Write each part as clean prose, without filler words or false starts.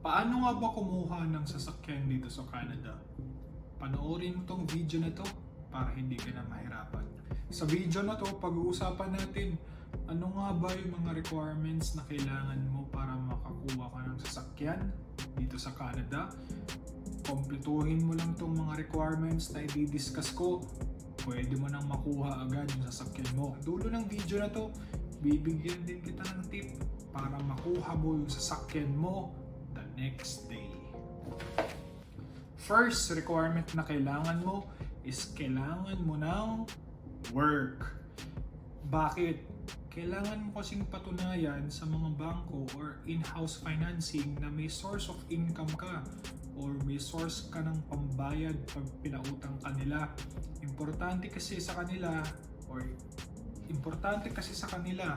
Paano nga ba kumuha ng sasakyan dito sa Canada? Panoorin mo tong video na to para hindi ka na mahirapan. Sa video na to, pag-uusapan natin ano nga ba yung mga requirements na kailangan mo para makakuha ka ng sasakyan dito sa Canada. Kompletuhin mo lang tong mga requirements na i-discuss ko. Pwede mo nang makuha agad yung sasakyan mo. Dulo ng video na to, bibigyan din kita ng tip para makuha mo yung sasakyan mo the next day. First requirement na kailangan mo is kailangan mo ng work. Bakit? Kailangan mo kasing patunayan sa mga bangko or in-house financing na may source of income ka or may source ka ng pambayad pag pinautang kanila. Importante kasi sa kanila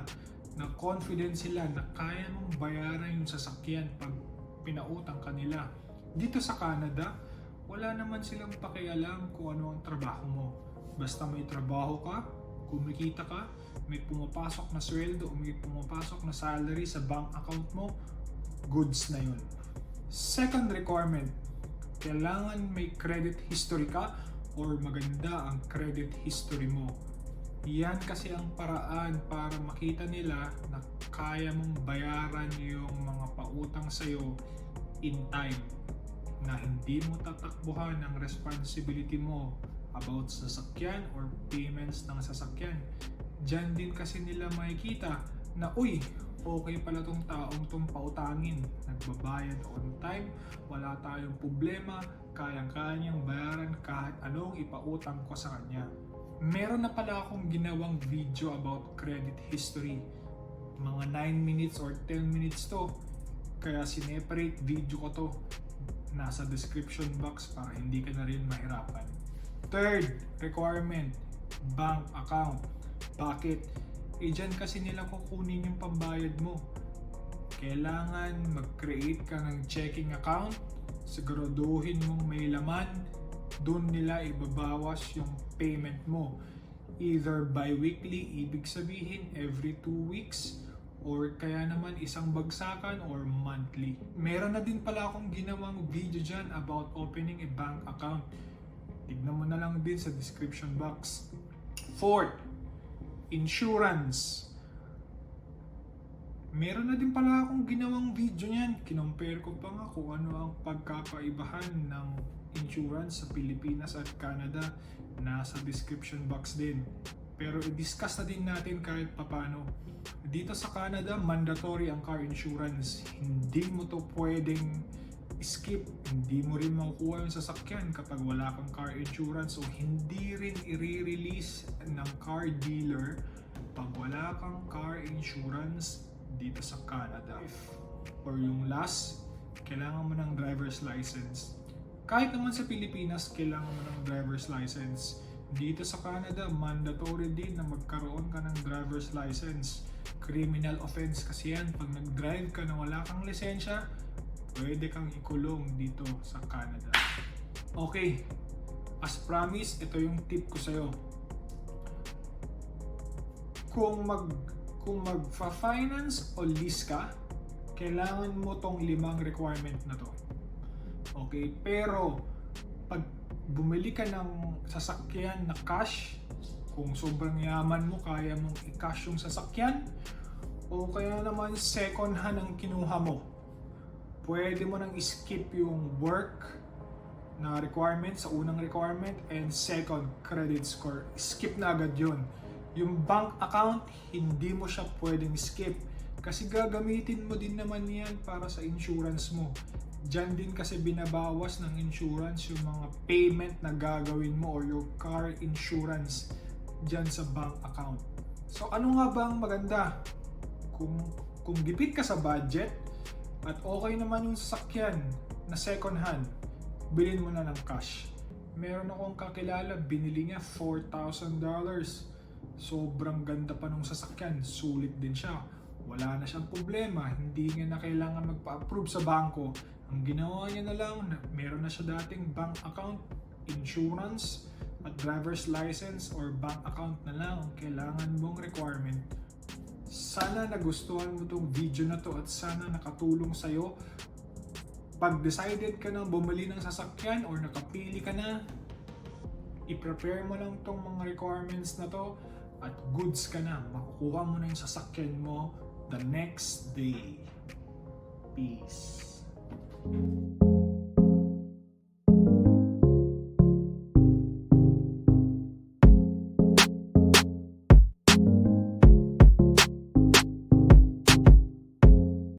na confident sila na kaya mong bayaran yung sasakyan pag pinautang kanila. Dito sa Canada, wala naman silang pakialam kung ano ang trabaho mo. Basta may trabaho ka, kumikita ka, may pumapasok na sweldo o may pumapasok na salary sa bank account mo, goods na yun. Second requirement, kailangan may credit history ka or maganda ang credit history mo. Yan kasi ang paraan para makita nila na kaya mong bayaran yung mga pautang sa'yo in time, na hindi mo tatakbuhan ang responsibility mo about sasakyan or payments ng sasakyan. Diyan din kasi nila makikita na okay pala tong taong tong pautangin, nagbabayad on time, wala tayong problema, kayang-kaya niyang bayaran kahit anong ipautang ko sa kanya. Meron na pala akong ginawang video about credit history. Mga 9 minutes or 10 minutes to, kaya sineparate video ko to. Nasa description box para hindi ka na rin mahirapan. Third requirement, bank account. Bakit? Dyan kasi nila kukunin yung pambayad mo. Kailangan mag-create ka ng checking account, siguraduhin mong may laman, doon nila ibabawas yung payment mo. Either bi-weekly, ibig sabihin every 2 weeks, or kaya naman isang bagsakan or monthly. Meron na din pala akong ginawang video dyan about opening a bank account. Tignan mo na lang din sa description box. Fourth, insurance. Meron na din pala akong ginawang video niyan. Kinompare ko pa nga kung ano ang pagkakaibahan ng insurance sa Pilipinas at Canada. Nasa description box din. Pero i-discuss na din natin kahit papano. Dito sa Canada, mandatory ang car insurance. Hindi mo to pwedeng skip. Hindi mo rin makukuha yung sasakyan kapag wala kang car insurance, o hindi rin i-release ng car dealer pag wala kang car insurance dito sa Canada. Or yung last, kailangan mo ng driver's license. Kahit naman sa Pilipinas, kailangan mo ng driver's license. Dito sa Canada, mandatory din na magkaroon ka ng driver's license. Criminal offense kasi yan. Pag nag-drive ka na wala kang lisensya, pwede kang ikulong dito sa Canada. Okay, as promised, ito yung tip ko sa'yo. Kung mag-finance o lease ka, kailangan mo tong 5 requirement na to. Okay, pero pag bumili ka ng sasakyan na cash, kung sobrang yaman mo, kaya mong i-cash yung sasakyan, o kaya naman second hand ang kinuha mo, pwede mo nang skip yung work na requirement sa unang requirement and second, credit score. Skip na agad yun. Yung bank account, hindi mo siya pwedeng skip kasi gagamitin mo din naman yan para sa insurance mo. Diyan din kasi binabawas ng insurance yung mga payment na gagawin mo or your car insurance diyan sa bank account. So ano nga ba ang maganda? Kung gipit ka sa budget at okay naman yung sasakyan na second hand, bilhin mo na ng cash. Meron akong kakilala, binili niya $4,000. Sobrang ganda pa nung sasakyan, sulit din siya. Wala na siyang problema, hindi niya na kailangan magpa-approve sa bangko. Ang ginawa niya na lang, meron na siya dating bank account, insurance, at driver's license or bank account na lang ang kailangan mong requirement. Sana nagustuhan mo tong video na to at sana nakatulong sa'yo Pag decided ka na bumili ng sasakyan or nakapili ka na, i-prepare mo lang tong mga requirements na to at goods ka na. Makukuha mo na yung sasakyan mo the next day. Peace.